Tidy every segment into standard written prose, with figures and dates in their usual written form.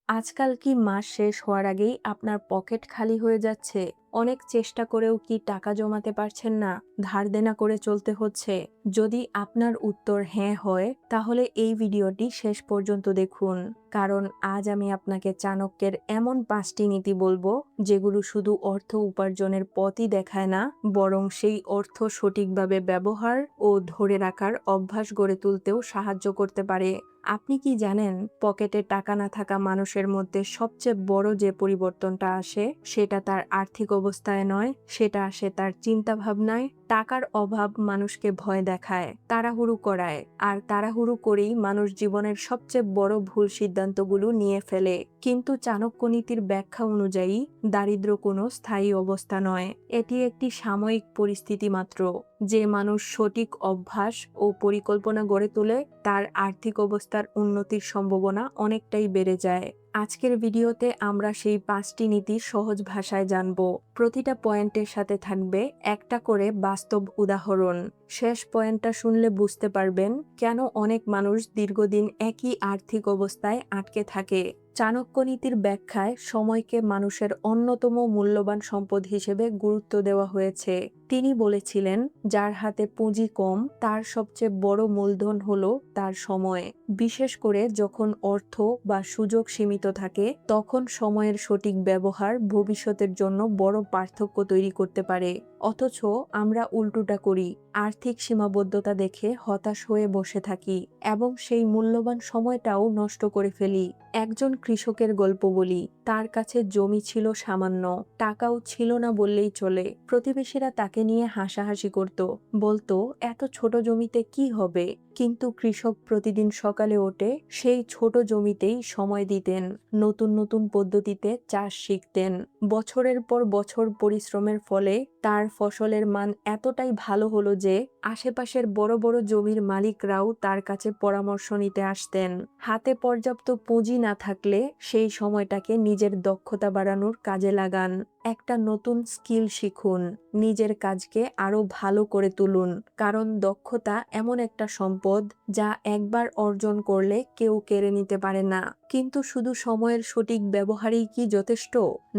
আজকাল কি মাস শেষ হওয়ার আগেই আপনার পকেট খালি হয়ে যাচ্ছে? অনেক চেষ্টা করেও কি টাকা জমাতে পারছেন না? ধার দেনা করে চলতে হচ্ছে? যদি আপনার উত্তর হ্যাঁ হয়, তাহলে এই ভিডিওটি শেষ পর্যন্ত দেখুন। কারণ আজ আমি আপনাকে চাণক্যের এমন ৫টি নীতি বলবো, যেগুলো শুধু অর্থ উপার্জনের পথই দেখায় না, বরং সেই অর্থ সঠিকভাবে ব্যবহার ও ধরে রাখার অভ্যাস গড়ে তুলতেও সাহায্য করতে পারে। আপনি কি জানেন, পকেটে টাকা না থাকা মানুষের মধ্যে সবচেয়ে বড় যে পরিবর্তনটা আসে, সেটা তার আর্থিক অবস্থায় নয়, সেটা আসে তার চিন্তাভাবনায়। টাকার অভাব মানুষকে ভয় দেখায়, তাড়াহুড়ো করায়, আর তাড়াহুড়ো করেই মানুষ জীবনের সবচেয়ে বড় ভুল সিদ্ধান্তগুলো নিয়ে ফেলে। কিন্তু চাণক্য নীতির ব্যাখ্যা অনুযায়ী দারিদ্র্য কোনো স্থায়ী অবস্থা নয়, এটি একটি সাময়িক পরিস্থিতি মাত্র। যে মানুষ সঠিক অভ্যাস ও পরিকল্পনা গড়ে তোলে, তার আর্থিক অবস্থার উন্নতির সম্ভাবনা অনেকটাই বেড়ে যায়। আজকের ভিডিওতে আমরা সেই ৫টি নীতি সহজ ভাষায় জানব। প্রতিটা পয়েন্টের সাথে থাকবে একটা করে বাস্তব উদাহরণ। শেষ পয়েন্টটা শুনলে বুঝতে পারবেন কেন অনেক মানুষ দীর্ঘদিন একই আর্থিক অবস্থায় আটকে থাকে। চাণক্য নীতির ব্যাখ্যায় সময়কে মানুষের অন্যতম মূল্যবান সম্পদ হিসেবে গুরুত্ব দেওয়া হয়েছে। তিনি বলেছিলেন, যার হাতে পুঁজি কম, তার সবচেয়ে বড় মূলধন হলো তার সময়। বিশেষ করে যখন অর্থ বা সুযোগ সীমিত থাকে, তখন সময়ের সঠিক ব্যবহার ভবিষ্যতের জন্য বড় পার্থক্য তৈরি করতে পারে। অথচ আমরা উল্টোটা করি, আর্থিক সীমাবদ্ধতা দেখে হতাশ হয়ে বসে থাকি এবং সেই মূল্যবান সময়টাও নষ্ট করে ফেলি। একজন কৃষকের গল্প বলি। তার কাছে জমি ছিল সামান্য, টাকাও ছিল না বললেই চলে। প্রতিবেশীরা তাকে নিয়ে হাসাহাসি করত, বলতো, এত ছোট জমিতে কি হবে? কিন্তু কৃষক প্রতিদিন সকালে ওঠে, সেই ছোট জমিতেই সময় দিতেন, নতুন নতুন পদ্ধতিতে চাষ শিখতেন। বছরের পর বছর পরিশ্রমের ফলে তার ফসলের মান এতটাই ভালো হলো যে আশেপাশের বড় বড় জমির মালিকরাও তার কাছে পরামর্শ নিতে আসতেন। হাতে পর্যাপ্ত পুঁজি না থাকলে সেই সময়টাকে নিজের দক্ষতা বাড়ানোর কাজে লাগান। একটা নতুন স্কিল শিখুন, নিজের কাজকে আরো ভালো করে তুলুন। কারণ দক্ষতা এমন একটা সম্পদ, যা একবার অর্জন করলে কেউ কেড়ে নিতে পারে না। কিন্তু শুধু সময়ের সঠিক ব্যবহারই কি যথেষ্ট?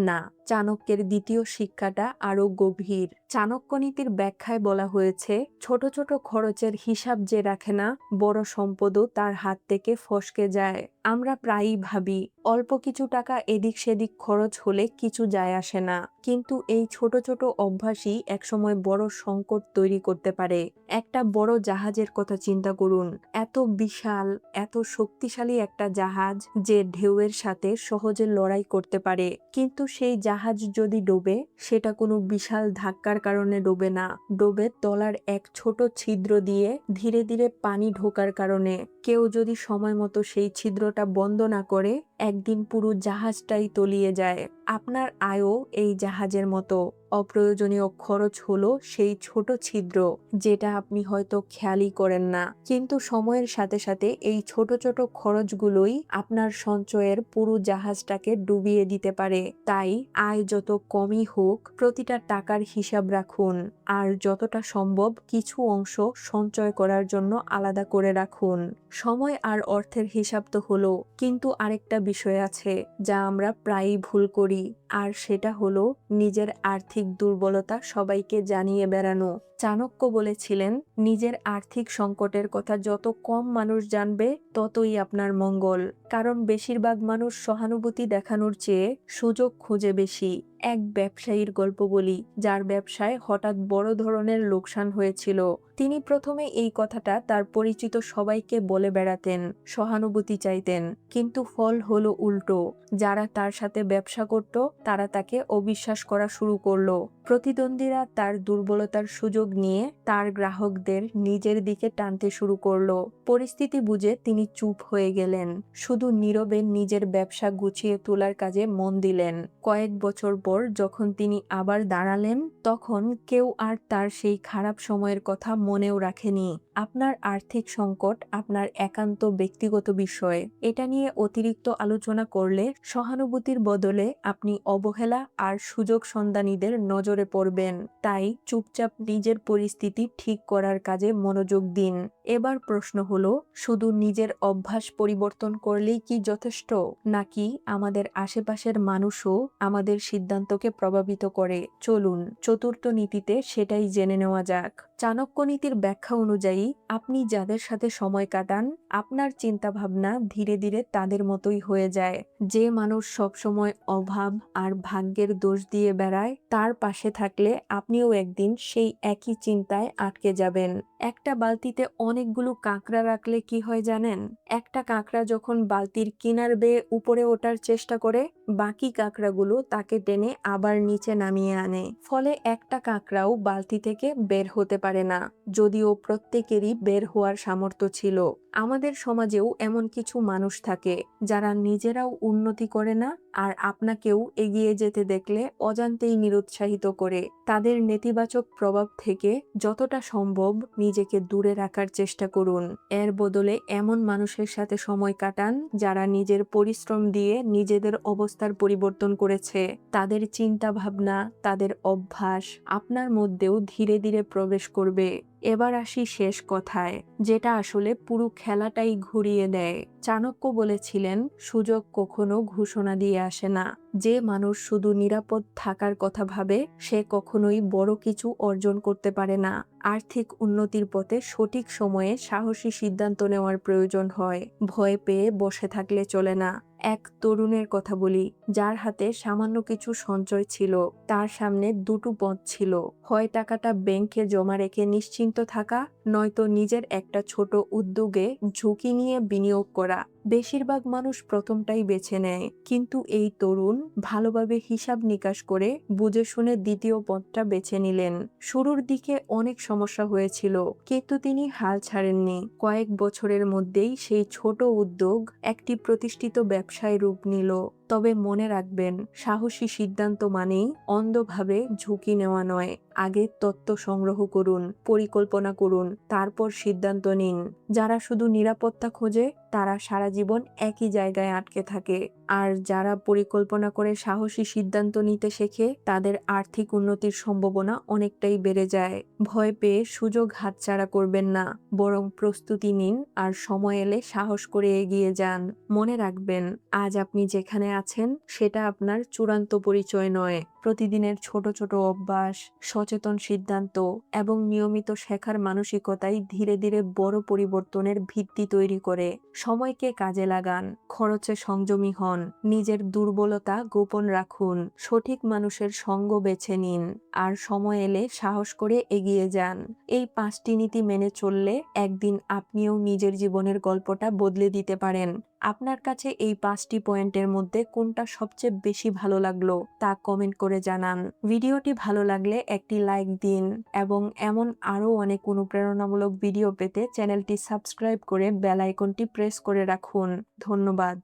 না, চাণক্যের দ্বিতীয় শিক্ষাটা আরো গভীর। চাণক্য নীতির ব্যাখ্যায় বলা হয়েছে, ছোট ছোট খরচের হিসাব যে রাখে না, বড় সম্পদও তার হাত থেকে ফসকে যায়। আমরা প্রায়ই ভাবি, অল্প কিছু টাকা এদিক সেদিক খরচ হলে কিছু যায় আসে না। কিন্তু এই ছোট ছোট অভ্যাসই একসময় বড় সংকট তৈরি করতে পারে। একটা বড় জাহাজের কথা চিন্তা করুন। এত বিশাল, এত শক্তিশালী একটা জাহাজ, যে ঢেউয়ের সাথে সহজে লড়াই করতে পারে। কিন্তু সেই জাহাজ যদি ডোবে, সেটা কোনো বিশাল ধাক্কার কারণে ডোবে না, ডোবে তলার এক ছোট ছিদ্র দিয়ে ধীরে ধীরে পানি ঢোকার কারণে। কেউ যদি সময় মতো সেই ছিদ্রটা বন্ধ না করে, একদিন পুরো জাহাজটাই তলিয়ে যায়। আপনার আয়ও এই জাহাজের মতো। অপ্রয়োজনীয় খরচ হলো সেই ছোট ছিদ্র, যেটা আপনি হয়তো খেয়ালই করেন না। কিন্তু সময়ের সাথে সাথে এই ছোট ছোট খরচগুলোই আপনার সঞ্চয়ের পুরো জাহাজটাকে ডুবিয়ে দিতে পারে। তাই আয় যত কমই হোক, প্রতিটা টাকার হিসাব রাখুন, আর যতটা সম্ভব কিছু অংশ সঞ্চয় করার জন্য আলাদা করে রাখুন। সময় আর অর্থের হিসাব তো হলো, কিন্তু আরেকটা বিষয় আছে যা আমরা প্রায়ই ভুল করি, আর সেটা হলো নিজের আর্থিক দুর্বলতা সবাইকে জানিয়ে বেড়ানো। চাণক্য বলেছিলেন, নিজের আর্থিক সংকটের কথা যত কম মানুষ জানবে, ততই আপনার মঙ্গল। কারণ বেশিরভাগ মানুষ সহানুভূতি দেখানোর চেয়ে সুযোগ খুঁজে বেশি। এক ব্যবসায়ীর গল্প বলি, যার ব্যবসায় হঠাৎ বড় ধরনের লোকসান হয়েছিল। তিনি প্রথমে এই কথাটা তার পরিচিত সবাইকে বলে বেড়াতেন, সহানুভূতি চাইতেন। কিন্তু ফল হলো উল্টো। যারা তার সাথে ব্যবসা করত, তারা তাকে অবিশ্বাস করা শুরু করলো। প্রতিদ্বন্দ্বীরা তার দুর্বলতার সুযোগ নিয়ে তার গ্রাহকদের নিজের দিকে টানতে শুরু করলো। পরিস্থিতি বুঝে তিনি চুপ হয়ে গেলেন, শুধু নীরবে নিজের ব্যবসা গুছিয়ে তোলার কাজে মন দিলেন। কয়েক বছর পর যখন তিনি আবার দাঁড়ালেন, তখন কেউ আর তার সেই খারাপ সময়ের কথা মনেও রাখেনি। আপনার আর্থিক সংকট আপনার একান্ত ব্যক্তিগত বিষয়। এটা নিয়ে অতিরিক্ত আলোচনা করলে সহানুভূতির বদলে আপনি অবহেলা আর সুযোগ সন্ধানীদের নজরে পড়বেন। তাই চুপচাপ নিজের পরিস্থিতি ঠিক করার কাজে মনোযোগ দিন। এবার প্রশ্ন হলো, শুধু নিজের অভ্যাস পরিবর্তন করলেই কি যথেষ্ট, নাকি আমাদের আশেপাশের মানুষও আমাদের সিদ্ধান্তকে প্রভাবিত করে? চলুন চতুর্থ নীতিতে সেটাই জেনে নেওয়া যাক। চাণক্য নীতির ব্যাখ্যা অনুযায়ী আপনি যাদের সাথে সময় কাটান, আপনার চিন্তাভাবনা ধীরে ধীরে তাদের মতোই হয়ে যায়। যে মানুষ সবসময় অভাব আর ভাগ্যের দোষ দিয়ে বেড়ায়, তার পাশে থাকলে আপনিও একদিন সেই একই চিন্তায় আটকে যাবেন। একটা বালতিতে অনেকগুলো কাঁকড়া রাখলে কি হয় জানেন? একটা কাঁকড়া যখন বালতির কিনার বেয়ে উপরে ওঠার চেষ্টা করে, বাকি কাঁকড়াগুলো তাকে টেনে আবার নিচে নামিয়ে আনে। ফলে একটা কাঁকড়াও বালতি থেকে বের হতে পারে না, যদিও প্রত্যেকেরই বের হওয়ার সামর্থ্য ছিল। আমাদের সমাজেও এমন কিছু মানুষ থাকে যারা নিজেরাও উন্নতি করে না, আর আপনাকেও এগিয়ে যেতে দেখলে অজান্তেই নিরুৎসাহিত করে। তাদের নেতিবাচক প্রভাব থেকে যতটা সম্ভব নিজেকে দূরে রাখার চেষ্টা করুন। এর বদলে এমন মানুষের সাথে সময় কাটান যারা নিজের পরিশ্রম দিয়ে নিজেদের অবস্থার পরিবর্তন করেছে। তাদের চিন্তা ভাবনা, তাদের অভ্যাস আপনার মধ্যেও ধীরে ধীরে প্রবেশ করবে। এবার আসি শেষ কথায়, যেটা আসলে পুরো খেলাটাই ঘুরিয়ে দেয়। চাণক্য বলেছিলেন, সুযোগ কখনো ঘোষণা দিয়ে আসে না। যে মানুষ শুধু নিরাপদ থাকার কথা ভাবে, সে কখনোই বড় কিছু অর্জন করতে পারে না। আর্থিক উন্নতির পথে সঠিক সময়ে সাহসী সিদ্ধান্ত নেওয়ার প্রয়োজন হয়। ভয় পেয়ে বসে থাকলে চলে না। এক তরুণের কথা বলি, যার হাতে সামান্য কিছু সঞ্চয় ছিল। তার সামনে দুটো পথ ছিল, হয় টাকাটা ব্যাংকে জমা রেখে নিশ্চিন্ত থাকা, নয়তো নিজের একটা ছোট উদ্যোগে ঝুঁকি নিয়ে বিনিয়োগ করা। বেশিরভাগ মানুষ প্রথমটাই বেছে নেয়, কিন্তু এই তরুণ ভালোভাবে হিসাব নিকাশ করে বুঝে শুনে দ্বিতীয় পথটা বেছে নিলেন। শুরুর দিকে অনেক সমস্যা হয়েছিল, কিন্তু তিনি হাল ছাড়েননি। কয়েক বছরের মধ্যেই সেই ছোট উদ্যোগ একটি প্রতিষ্ঠিত ব্যবসায় রূপ নিল। তবে মনে রাখবেন, সাহসী সিদ্ধান্ত মানেই অন্ধভাবে ঝুঁকি নেওয়া নয়। আগে তথ্য সংগ্রহ করুন, পরিকল্পনা করুন, তারপর সিদ্ধান্ত নিন। যারা শুধু নিরাপত্তা খোঁজে, তারা সারা জীবন একই জায়গায় আটকে থাকে। আর যারা পরিকল্পনা করে সাহসী সিদ্ধান্ত নিতে শেখে, তাদের আর্থিক উন্নতির সম্ভাবনা অনেকটাই বেড়ে যায়। ভয় পেয়ে সুযোগ হাতছাড়া করবেন না, বরং প্রস্তুতি নিন আর সময় এলে সাহস করে এগিয়ে যান। মনে রাখবেন, আজ আপনি যেখানে আছেন সেটা আপনার চূড়ান্ত পরিচয় নয়। প্রতিদিনের ছোট ছোট অভ্যাস, সচেতন সিদ্ধান্ত এবং নিয়মিত শেখার মানসিকতাই ধীরে ধীরে বড় পরিবর্তনের ভিত্তি তৈরি করে। সময়কে কাজে লাগান, খরচে সংযমী হন, নিজের দুর্বলতা গোপন রাখুন, সঠিক মানুষের সঙ্গ বেছে নিন, আর সময় এলে সাহস করে এগিয়ে যান। এই 5টি নীতি মেনে চললে একদিন আপনিও নিজের জীবনের গল্পটা বদলে দিতে পারেন। আপনার কাছে এই 5টি পয়েন্টের মধ্যে কোনটা সবচেয়ে বেশি ভালো লাগলো তা কমেন্ট করে জানান। ভিডিওটি ভালো লাগলে একটি লাইক দিন এবং এমন আরও অনেক অনুপ্রেরণামূলক ভিডিও পেতে চ্যানেলটি সাবস্ক্রাইব করে বেল আইকনটি প্রেস করে রাখুন। ধন্যবাদ।